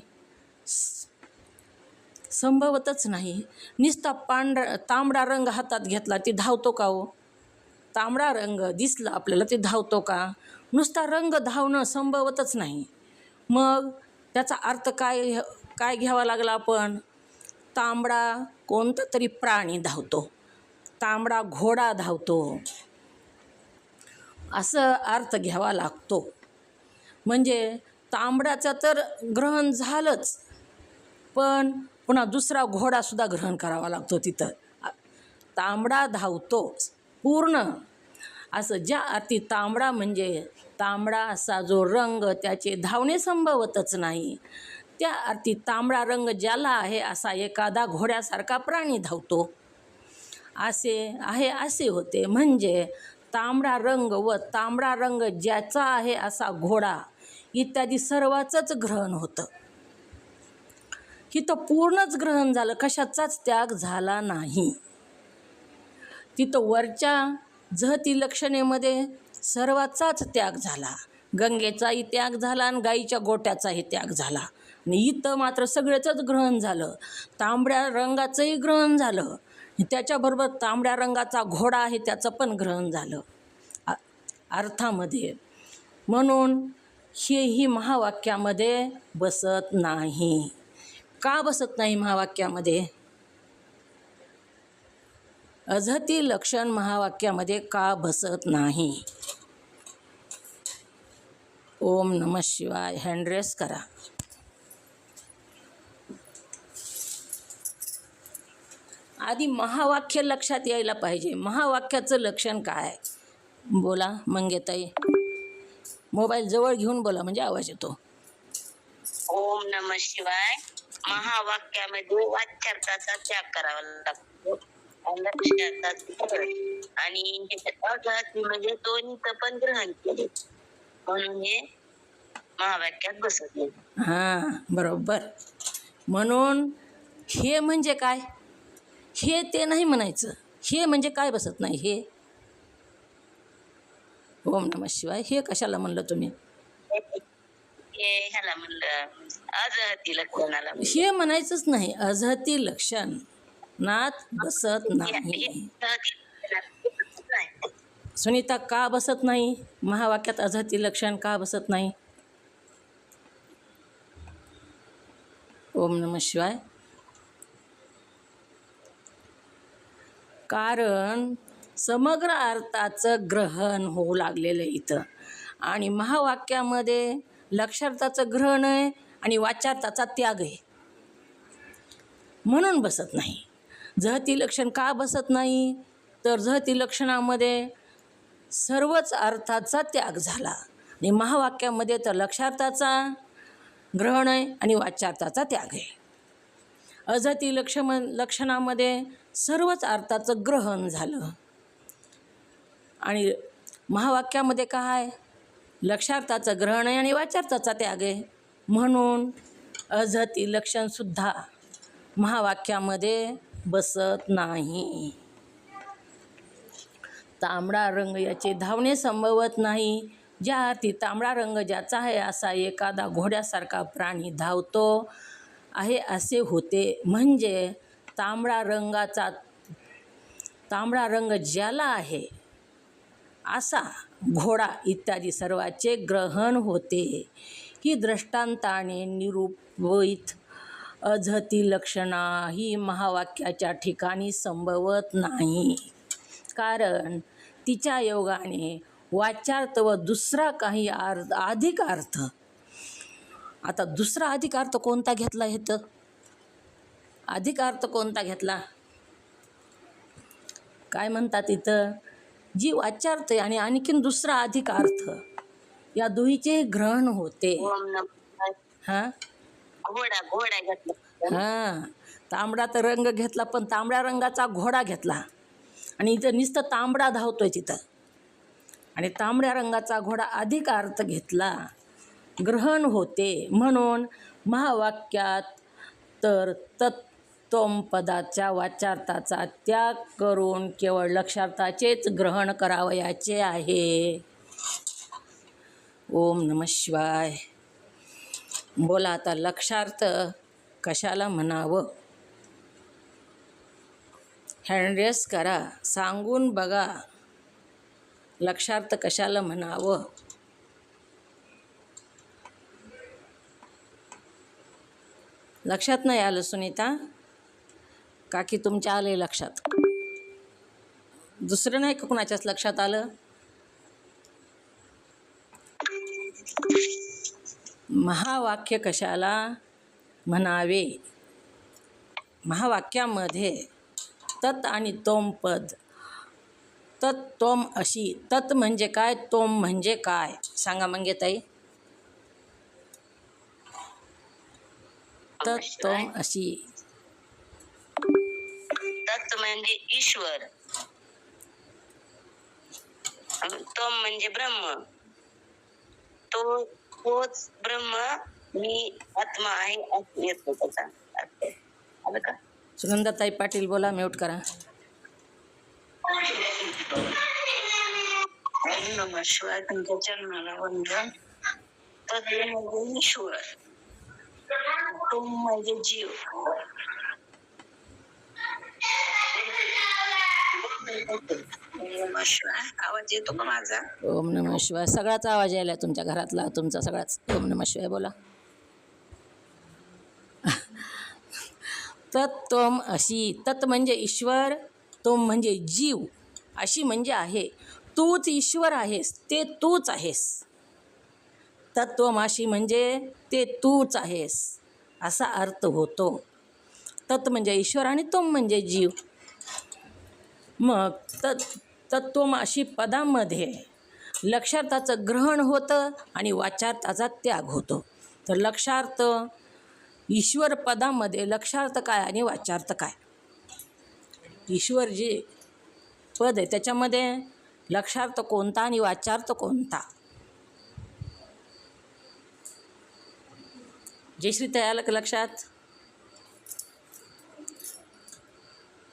Speaker 1: संभवतच नाही. नुसता तांबडा रंग हातात घेतला ती धावतो का हो? तांबडा रंग दिसला आपल्याला ते धावतो का? नुसता रंग धावणं संभवतच नाही. मग त्याचा अर्थ काय घ्यावा लागला आपण? तांबडा कोणता तरी प्राणी धावतो, तांबडा घोडा धावतो, असं अर्थ घ्यावा लागतो. म्हणजे तांबड्याचं तर ग्रहण झालंच, पण पुन्हा दुसरा घोडासुद्धा ग्रहण करावा लागतो. तिथं तांबडा धावतो पूर्ण असं. ज्या अर्थी तांबडा म्हणजे तांबडा असा जो रंग त्याचे धावणे संभवतच नाही, त्या अर्थी तांबडा रंग ज्याला आहे असा एखादा घोड्यासारखा प्राणी धावतो असे होते. म्हणजे तांबडा रंग व तांबडा रंग ज्याचा आहे असा घोडा इत्यादी सर्वाचंच ग्रहण होतं. तिथं पूर्णच ग्रहण झालं, कशाचाच त्याग झाला नाही. तिथं वरच्या झहती लक्षणेमध्ये सर्वाचाच त्याग झाला. गंगेचाही त्याग झाला आणि गाईच्या गोट्याचाही त्याग झाला. आणि इथं मात्र सगळ्याचंच ग्रहण झालं. तांबड्या रंगाचंही ग्रहण झालं, त्याच्याबरोबर तांबड्या रंगाचा घोडा आहे त्याचं पण ग्रहण झालं अर्थामध्ये. म्हणून ही महावाक्यामध्ये बसत नाही. का बसत नाही महावाक्यामध्ये? अझहती लक्षण महावाक्यामध्ये का बसत नाही? ओम नमः शिवाय. हँड करा. आधी महावाक्य लक्षात यायला पाहिजे. महावाक्याचं लक्षण काय? बोला मंगेताई, मोबाईल जवळ घेऊन बोला म्हणजे आवाज येतो.
Speaker 4: ओम नमः शिवाय महावाक्यामध्ये वाच्यार्थाचा त्याग करावा लागतो आणि अघाती म्हणजे दोन्हीचं पण ग्रहण केले म्हणून हे महावाक्यात बसत नाही.
Speaker 1: हां बरोबर. म्हणून हे म्हणजे काय? हे ते नाही म्हणायचं. हे म्हणजे काय बसत नाही हे? ओम नमः शिवाय हे कशाला म्हणलं तुम्ही?
Speaker 4: हे ह्याला म्हणलं अजहती लक्षणाला
Speaker 1: हे म्हणायचंच नाही. अजहती लक्षण नात बसत नाही. सुनीता का बसत नाही? महावाक्यात अजहती लक्षण का बसत नाही? ओम नमः शिवाय. कारण समग्र अर्थाचं ग्रहण होऊ लागलेलं आहे इथं. आणि महावाक्यामध्ये लक्षार्थाचं ग्रहण आहे आणि वाच्यार्थाचा त्याग आहे म्हणून बसत नाही. जहती लक्षण का बसत नाही? तर जहती लक्षणामध्ये सर्वच अर्थाचा त्याग झाला आणि महावाक्यामध्ये तर लक्षार्थाचा ग्रहण आहे आणि वाच्यार्थाचा त्याग आहे. अजहती लक्षणामध्ये सर्वच अर्थाचं ग्रहण झालं आणि महावाक्यामध्ये काय? लक्षार्थाचं ग्रहण आहे आणि वाच्यार्थाचा त्याग आहे म्हणून अजहती लक्षणसुद्धा महावाक्यामध्ये बसत नाही. तांबडा रंग याचे धावणे संभवत नाही. ज्या अर्थी तांबडा रंग ज्याचा आहे असा एखादा घोड्यासारखा प्राणी धावतो आहे असे होते. म्हणजे तांबडा रंग ज्याला आहे असा घोडा इत्यादी सर्वाचे ग्रहण होते. ही दृष्टांताने निरूपित अजहती लक्षणा ही महावाक्याच्या ठिकाणी संभवत नाही. कारण तिच्या योगाने वाच्यार्थ व दुसरा काही अधिक अर्थ. आता दुसरा अधिक अर्थ कोणता घेतला? इथं अधिक अर्थ कोणता घेतला? काय म्हणतात इथं? जी वाच्यार्थ आहे आणि आणखीन दुसरा अधिक अर्थ या दोहीचे ग्रहण होते. हां
Speaker 4: घोडा घेतला.
Speaker 1: हां तांबडा तर रंग घेतला पण तांबड्या रंगाचा घोडा घेतला आणि इथं नुसतं तांबडा धावतोय तिथं आणि तांबड्या रंगाचा घोडा अधिक अर्थ घेतला. ग्रहण होते म्हणून महावाक्यात तर तत्त्वम पदाच्या वाच्यार्थाचा त्याग करून केवळ लक्षार्थाचेच ग्रहण करावयाचे आहे. ओम नमः शिवाय. बोला आता लक्षार्थ कशाला म्हणावं? हँडरेस करा, सांगून बघा लक्षार्थ कशाला म्हणावं? लक्षात नाही आलं सुनीता? काकी तुमच्या आले लक्षात? दुसरं नाही का कुणाच्याच लक्षात आलं? महावाक्य कशाला म्हणावे? महावाक्यामध्ये तत् आणि तोम पद. तत् तोम अशी. तत् म्हणजे काय? तोम म्हणजे काय? सांगा मंगेताई. तत् तोम अशी.
Speaker 4: तत् म्हणजे ईश्वर, तोम म्हणजे ब्रह्म. तोच ब्रह्म मी आत्मा आहे असं येतो त्याचा अर्थ. आलं का?
Speaker 1: सुगंधाताई पाटील बोला, म्यूट करा.
Speaker 3: नमः शिवाय. तुमच्या चरणाला वंदन. तत् म्हणजे ईश्वर, तुम म्हणजे जीव. नमः शिवाय. आवाज येतो का माझा?
Speaker 1: ओम नमः शिवाय. सगळाच आवाज यायला तुमच्या घरातला, तुमचा सगळाच. ओम नमः शिवाय बोला. तत् तोम अशी. तत् म्हणजे ईश्वर, तोम म्हणजे जीव, अशी म्हणजे आहे. तूच ईश्वर आहेस, ते तूच आहेस. तत्त्वमाशी म्हणजे ते तूच आहेस असा अर्थ होतो. तत् म्हणजे ईश्वर आणि तोम म्हणजे जीव. मग तत्त्वमाशी पदामध्ये लक्षार्थाचं ग्रहण होतं आणि वाच्यार्थाचा त्याग होतो. तर लक्षार्थ ईश्वर पदामध्ये लक्षार्थ काय आणि वाच्यार्थ काय? ईश्वर जे पद आहे त्याच्यामध्ये लक्षार्थ कोणता आणि वाच्यार्थ कोणता? जयश्री आलं का लक्षात?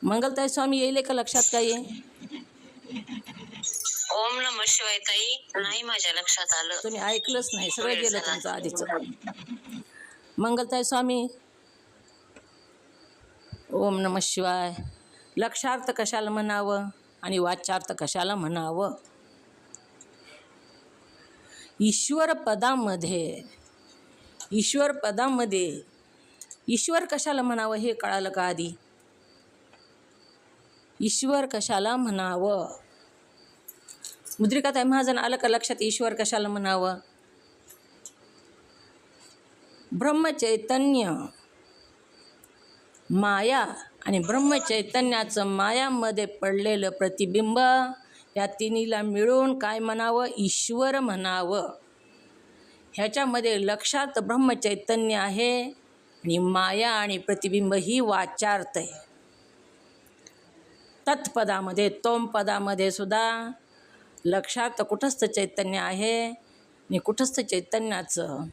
Speaker 1: मंगलताई स्वामी येईल का लक्षात? काय
Speaker 4: ओम नमः शिवाय ताई नाही माझ्या लक्षात आलं.
Speaker 1: तुम्ही ऐकलंच नाही, सगळं गेलं तुमचं आधीचं. मंगलताई स्वामी ओम नमः शिवाय. लक्षार्थ कशाला म्हणावं आणि वाच्यार्थ कशाला म्हणावं? ईश्वर पदामध्ये ईश्वर कशाला म्हणावं हे कळालं का आधी? ईश्वर कशाला म्हणावं? मुद्रिकाताई महाजन आलं का लक्षात? ईश्वर कशाला म्हणावं? ब्रह्मचैतन्य, माया आणि ब्रह्मचैतन्याचं मायामध्ये पडलेलं प्रतिबिंब या तिन्हीला मिळून काय म्हणावं? ईश्वर म्हणावं. ह्याच्यामध्ये लक्षार्थ ब्रह्मचैतन्य आहे आणि माया आणि प्रतिबिंब ही वाच्यार्थ आहे. तत्पदामध्ये तोमपदामध्ये सुद्धा लक्षार्थ कुटस्थ चैतन्य आहे आणि कुटस्थ चैतन्याचं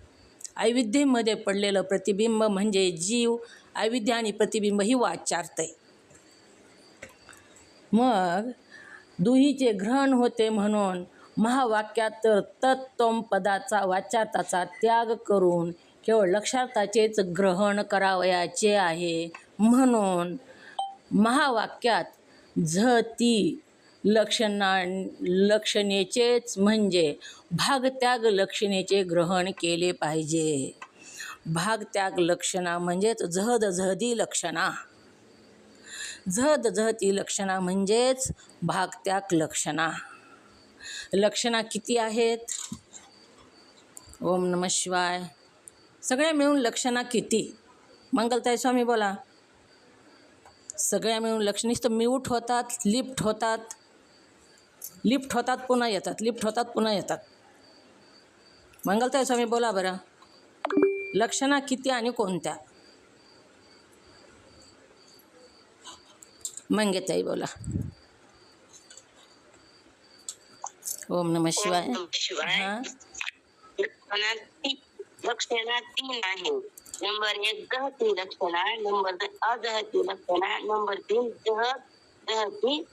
Speaker 1: अविद्येमध्ये पडलेलं प्रतिबिंब म्हणजे जीव, अविद्या आणि प्रतिबिंब ही वाच्यार्थ आहे. मग दुहीचे ग्रहण होते म्हणून महावाक्यात तर तत्तोम पदाचा वाच्यार्थाचा त्याग करून केवळ लक्षार्थाचेच ग्रहण करावयाचे आहे. म्हणून महावाक्यात झती लक्षणेचेच म्हणजे भागत्याग लक्षणेचे ग्रहण केले पाहिजे. भागत्याग लक्षणा म्हणजेच झहदी लक्षणा. झहती लक्षणा म्हणजेच भागत्याग लक्षणा. लक्षणा किती आहेत? ओम नमः शिवाय. सगळ्या मिळून लक्षणा किती? मंगलताई स्वामी बोला. सगळ्या मिळून लक्षण नुसतं म्यूट होतात, लिफ्ट होतात पुन्हा येतात, लिफ्ट होतात पुन्हा येतात. मंगलताई स्वामी बोला बरं, लक्षणा किती आणि कोणत्या? मंगेताई बोला. ओम नमः शिवाय. हां,
Speaker 4: लक्षणा 3 आहे. नंबर 1 जहती लक्षणा, नंबर 2 अजहती लक्षणा, नंबर 3 जहती,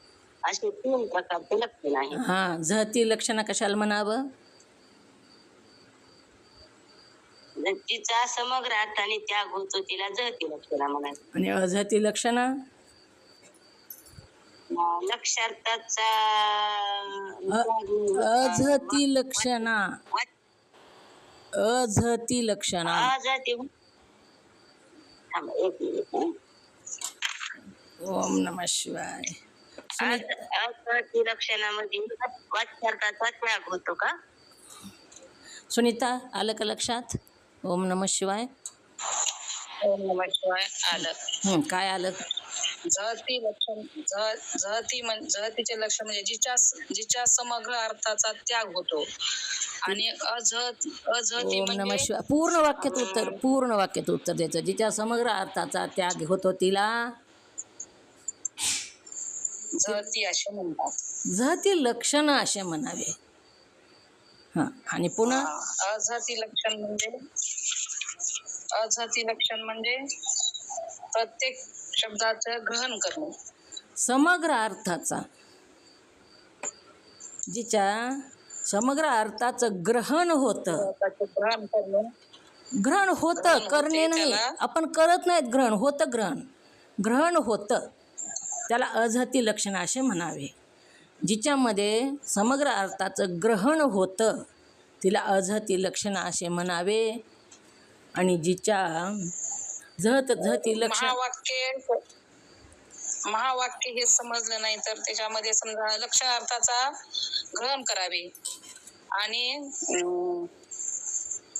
Speaker 4: असे 3 प्रकारचे लक्षण आहे.
Speaker 1: हां. झहती लक्षणा कशाला म्हणावं?
Speaker 4: जिचा समग्र अर्थाने त्याग होतो तिला जहती लक्षणा म्हणायचं.
Speaker 1: आणि अझहती लक्षणा?
Speaker 4: लक्षार्थाचा
Speaker 1: अझहती लक्षणा. अझहती लक्षणा. ओम नमः शिवाय.
Speaker 4: अझहती लक्षणामध्ये वाच्यार्थाचा त्याग होतो का?
Speaker 1: सुनीता आलं का लक्षात? ओम नमः शिवाय.
Speaker 2: ओम नमः शिवाय आलं.
Speaker 1: काय आलं?
Speaker 2: झहती लक्षण, झहतीचे लक्षण म्हणजे जिच्या समग्र अर्थाचा त्याग होतो. आणि अझहती
Speaker 1: ओम नमः
Speaker 2: म्हणजे
Speaker 1: शिवाय. पूर्ण वाक्यात उत्तर द्यायचं. जिच्या समग्र अर्थाचा त्याग होतो तिला
Speaker 2: झहती असे म्हणतात.
Speaker 1: झहती लक्षण असे म्हणावे. हां. आणि पुन्हा
Speaker 2: अझहती लक्षण म्हणजे प्रत्येक शब्दाचं ग्रहण करणे.
Speaker 1: समग्र अर्थाचा, जिच्या समग्र अर्थाचं ग्रहण होतं. ग्रहण होतं, करणे नाही. आपण करत नाहीत ग्रहण, होतं ग्रहण होतं. त्याला अझहती लक्षण असे म्हणावे. जिच्यामध्ये समग्र अर्थाचं ग्रहण होतं तिला अझहती लक्षण असे म्हणावे. आणि जिच्या झहती लक्षण
Speaker 2: महावाक्य हे समजलं नाही तर त्याच्यामध्ये समजा लक्षार्थाचा ग्रहण करावे आणि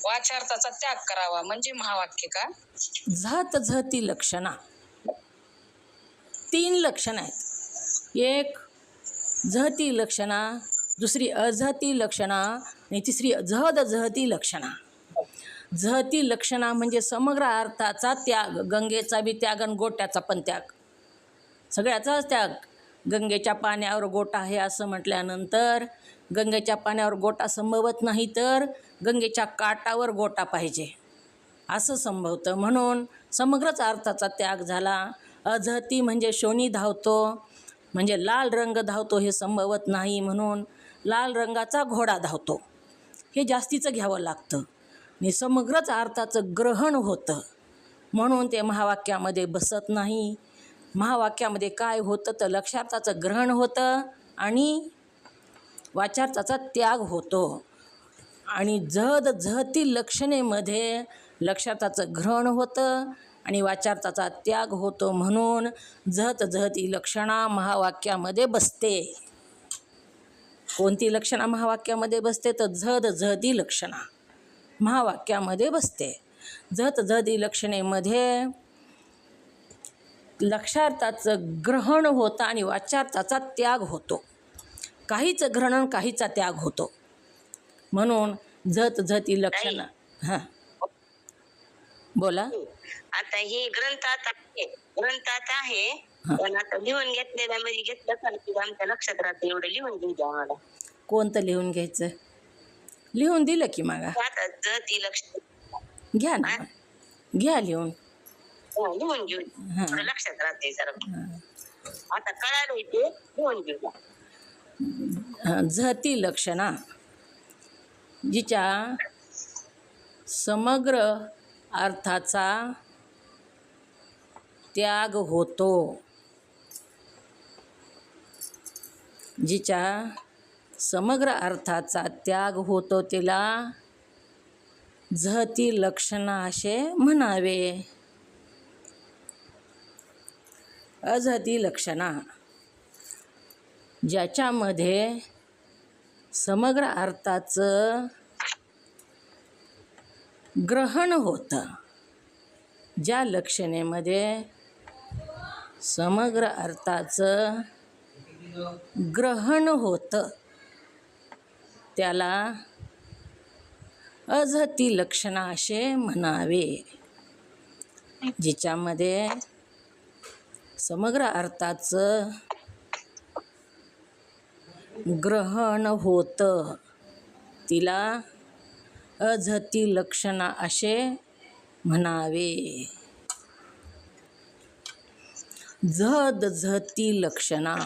Speaker 2: वाच्यार्थाचा त्याग करावा म्हणजे महावाक्य का?
Speaker 1: झहती लक्षणा 3 लक्षण आहेत. एक झहती लक्षणा, दुसरी अझहती लक्षणा आणि तिसरी झहती लक्षणा. झहती लक्षणा म्हणजे समग्र अर्थाचा त्याग, गंगेचा बी त्याग आणि गोट्याचा पण त्याग, सगळ्याचाच त्याग. गंगेच्या पाण्यावर गोटा आहे असं म्हटल्यानंतर गंगेच्या पाण्यावर गोटा संभवत नाही, तर गंगेच्या काठावर गोटा पाहिजे असं संभवतं. म्हणून समग्रच अर्थाचा त्याग झाला. अझहती म्हणजे शोणी धावतो, म्हणजे लाल रंग धावतो हे संभवत नाही, म्हणून लाल रंगाचा घोडा धावतो हे जास्तीचं घ्यावं लागतं. आणि समग्रच अर्थाचं ग्रहण होतं म्हणून ते महावाक्यामध्ये बसत नाही. महावाक्यामध्ये काय होतं तर लक्षार्थाचं ग्रहण होतं आणि वाचार्थाचा त्याग होतो. आणि झहती लक्षणेमध्ये लक्षार्थाचं ग्रहण होतं आणि वाचार्थाचा त्याग होतो, म्हणून झहती लक्षणा महावाक्यामध्ये बसते. कोणती लक्षणा महावाक्यामध्ये बसते तर झहती लक्षणा महावाक्यामध्ये बसते. झहती लक्षणेमध्ये लक्षार्थाचं ग्रहण होतं आणि वाचार्थाचा त्याग होतो. काहीचं ग्रहण काहीचा त्याग होतो, म्हणून झहती लक्षणा. हां बोला.
Speaker 4: आता हे ग्रंथात आहे पण आता लिहून घेतलेल्या मध्ये घेतलं तर की आमच्या लक्षात राहतं, एवढं लिहून घेऊ द्या आम्हाला.
Speaker 1: कोणतं लिहून घ्यायचं? लिहून दिलं की मागा.
Speaker 4: आता जती लक्षात
Speaker 1: घ्या ना, घ्या लिहून.
Speaker 4: लिहून घेऊ, थोडं लक्षात राहते जरा. आता कळालं ते लिहून घेऊ.
Speaker 1: झहती लक्षणा जिच्या समग्र अर्थाचा त्याग होतो, जिच्या समग्र अर्थाचा त्याग होतो तिला झहती लक्षणा असे म्हणावे. अझहती लक्षणा ज्याच्यामध्ये समग्र अर्थाचं ग्रहण होतं, ज्या लक्षणेमध्ये समग्र अर्थाचं ग्रहण होतं त्याला अझहती लक्षणा असे म्हणावे. जिच्यामध्ये समग्र अर्थाचं ग्रहण होतं तिला अझहती लक्षणा असे म्हणावे. झहती लक्षणा,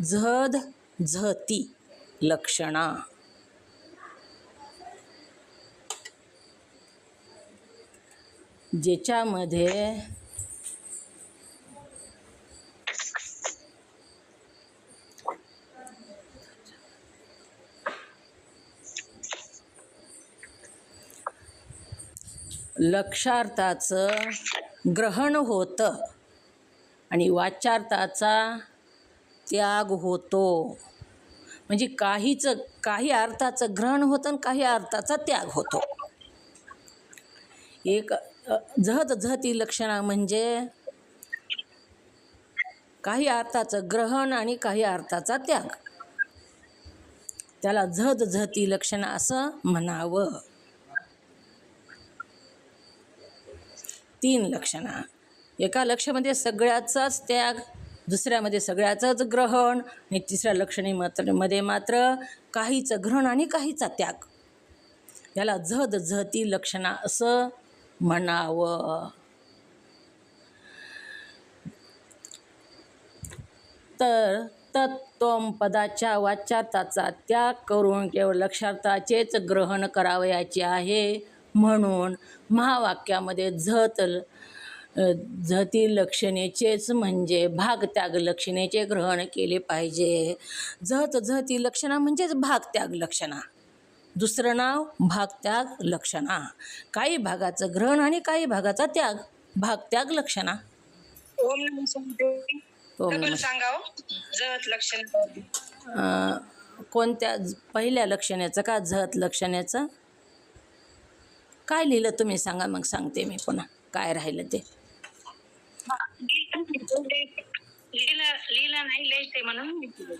Speaker 1: झहती लक्षणा ज्याच्यामध्ये लक्षार्थाचं ग्रहण होतं आणि वाचार्थाचा त्याग होतो. म्हणजे काही अर्थाचं ग्रहण होतं आणि काही अर्थाचा त्याग होतो. एक झहती लक्षणा म्हणजे काही अर्थाचं ग्रहण आणि काही अर्थाचा त्याग, त्याला झहती लक्षणा असं म्हणावं. 3 लक्षणा. एका लक्षणामध्ये सगळ्याचाच त्याग, दुसऱ्यामध्ये सगळ्याचंच ग्रहण आणि तिसऱ्या लक्षणेमध्ये मात्र काहीचं ग्रहण आणि काहीचा त्याग, याला झहती लक्षणा असं म्हणावं. तर तत्त्वम पदाच्या वाच्यार्थाचा त्याग करून केवळ लक्षार्थाचेच ग्रहण करावयाचे आहे, म्हणून महावाक्यामध्ये झहती लक्षणेचेच म्हणजे भागत्याग लक्षणेचे ग्रहण केले पाहिजे. झहती लक्षणा म्हणजेच भागत्याग लक्षणा, दुसरं नाव भागत्याग लक्षणा. काही भागाचं ग्रहण आणि काही भागाचा त्याग, भागत्याग लक्षणा.
Speaker 3: ओम नमः शिवाय. डबल सांगा जहत लक्षण.
Speaker 1: कोणत्या पहिल्या लक्षणाचं का झहत लक्षणाचं काय लिहिलं तुम्ही सांगा, मग सांगते मी पुन्हा काय राहिलं ते.
Speaker 3: लिहिलं नाही लिहायचंय म्हणून मी केलं.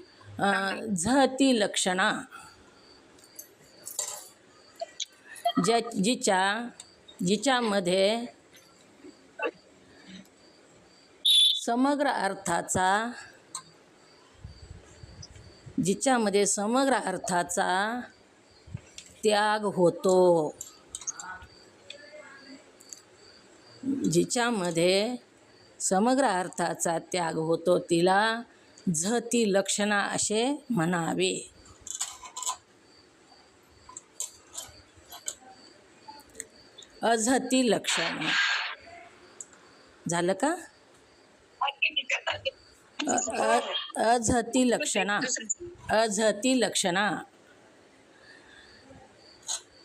Speaker 1: झती लक्षणा जिच्यामध्ये समग्र अर्थाचा त्याग होतो. जिच्यामध्ये समग्र अर्थाचा त्याग होतो तिला झती लक्षणा असे म्हणावे. अझती लक्षण झालं का? अझती लक्षणा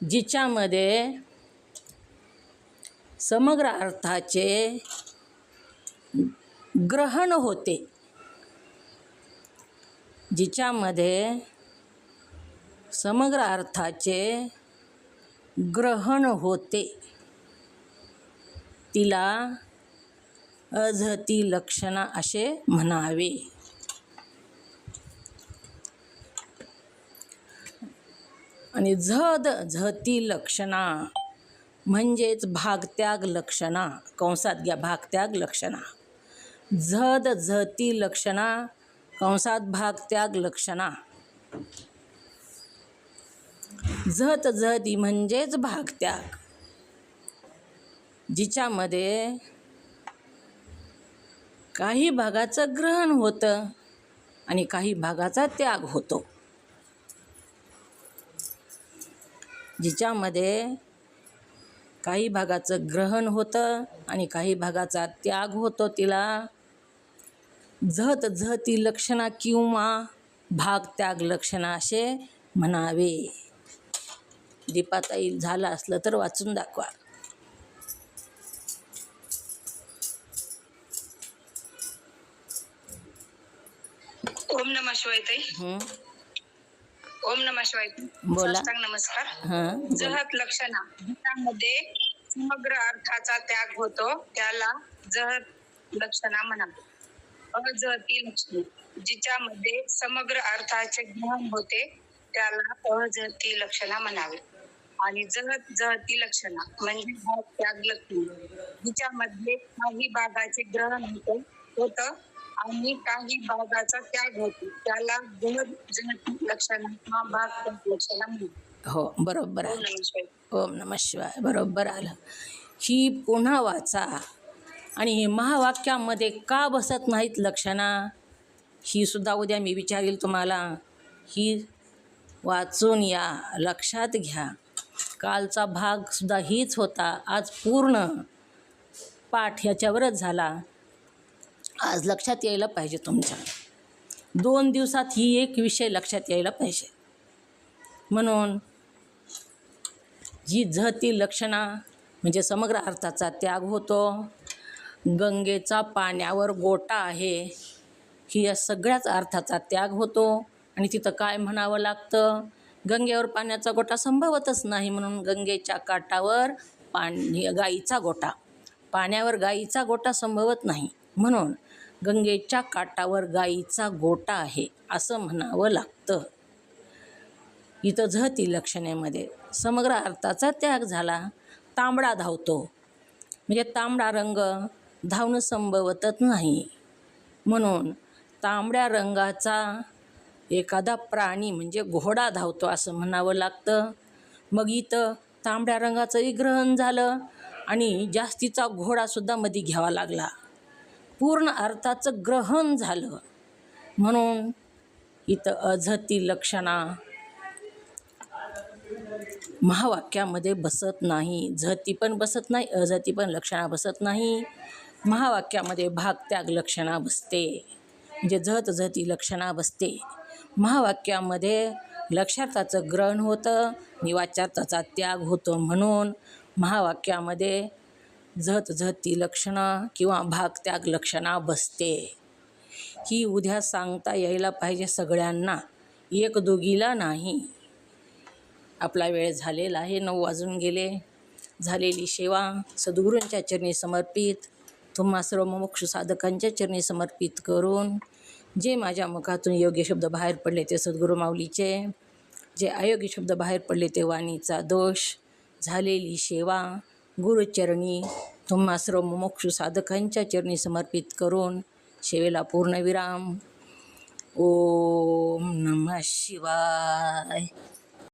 Speaker 1: जिच्यामध्ये समग्र अर्थाचे ग्रहण होते. जिच्यामध्ये समग्र अर्थाचे ग्रहण होते तिला अझती लक्षणा असे म्हणावे. आणि झती लक्षणा म्हणजेच भागत्याग लक्षणा. कंसात घ्या भागत्याग लक्षणा. झती लक्षणा कंसात भागत्याग लक्षणा. झती म्हणजेच भागत्याग. जिच्यामध्ये काही भागाचं ग्रहण होतं आणि काही भागाचा त्याग होतो. जिच्यामध्ये काही भागाचं ग्रहण होतं आणि काही भागाचा त्याग होतो तिला झती लक्षणा किंवा भागत्याग लक्षणा असे म्हणावे. दीपाताई झालं असलं तर वाचून दाखवा.
Speaker 3: ओम नमः शिवाय ताई. ओम नमः शिवाय.
Speaker 1: बोला.
Speaker 3: साष्टांग नमस्कार.
Speaker 1: हां
Speaker 3: जहत लक्षणा त्यामध्ये समग्र अर्थाचा त्याग होतो त्याला जहत लक्षणा म्हणावे. अजहती लक्षणा जिच्यामध्ये समग्र अर्थाचे ग्रहण होते त्याला अजहती लक्षणा म्हणावे. आणि जहती लक्षणा म्हणजे भाग त्याग लक्षणा जिच्यामध्ये काही भागाचे ग्रहण होतं आणि काही भागाचा त्याग होतो त्याला जहती लक्षणा किंवा भाग त्याग लक्षणा म्हणतात.
Speaker 1: हो बरोबर
Speaker 3: ओम
Speaker 1: आहे.
Speaker 3: नमः शिवाय.
Speaker 1: ओम नमः शिवाय बरोबर आलं. ही पुन्हा वाचा. आणि हे महावाक्यामध्ये का बसत नाहीत लक्षणा ही सुद्धा उद्या मी विचारील तुम्हाला. ही वाचून या, लक्षात घ्या. कालचा भाग सुद्धा हीच होता. आज पूर्ण पाठ ह्याच्यावरच झाला. आज लक्षात यायला पाहिजे तुमच्या. 2 दिवसात ही एक विषय लक्षात यायला पाहिजे. म्हणून जी झती लक्षणा म्हणजे समग्र अर्थाचा त्याग होतो. गंगेचा पाण्यावर गोटा आहे ही या सगळ्याच अर्थाचा त्याग होतो. आणि तिथं काय म्हणावं लागतं? गंगेवर पाण्याचा गोटा संभवतच नाही म्हणून गंगेच्या काठावर गाईचा गोटा. पाण्यावर गाईचा गोटा संभवत नाही म्हणून गंगेच्या काठावर गाईचा गोटा आहे असं म्हणावं लागतं. इथं झती लक्षणेमध्ये समग्र अर्थाचा त्याग झाला. तांबडा धावतो म्हणजे तांबडा रंग धावणं संभवतच नाही म्हणून तांबड्या रंगाचा एखादा प्राणी म्हणजे घोडा धावतो असं म्हणावं लागतं. मग इथं तांबड्या रंगाचंही ग्रहण झालं आणि जास्तीचा घोडासुद्धा मध्ये घ्यावा लागला. पूर्ण अर्थाचं ग्रहण झालं म्हणून इथं अझती लक्षणा महावाक्यामध्ये बसत नाही. झती पण बसत नाही, अझती पण लक्षणा बसत नाही. महावाक्यामध्ये भागत्याग लक्षणा बसते म्हणजे झती लक्षणा बसते. महावाक्यामध्ये लक्षार्थाचं ग्रहण होतं आणि वाच्यार्थाचा त्याग होतो म्हणून महावाक्यामध्ये झती लक्षणा किंवा भागत्याग लक्षणा बसते. ही उद्या सांगता यायला पाहिजे सगळ्यांना, एक दोघीला नाही. आपला वेळ झालेला आहे. 9 वाजून गेले. झालेली सेवा सद्गुरूंच्या चरणी समर्पित. तुम्हा सर्व मुमुक्षु साधकांच्या चरणी समर्पित करून जे माझ्या मुखातून योग्य शब्द बाहेर पडले ते सद्गुरू माऊलीचे, जे अयोग्य शब्द बाहेर पडले ते वाणीचा दोष, झालेली सेवा गुरुचरणी तुम्हा सर्व मुमुक्षु साधकांच्या चरणी समर्पित करून सेवेला पूर्णविराम. ओम नमः शिवाय.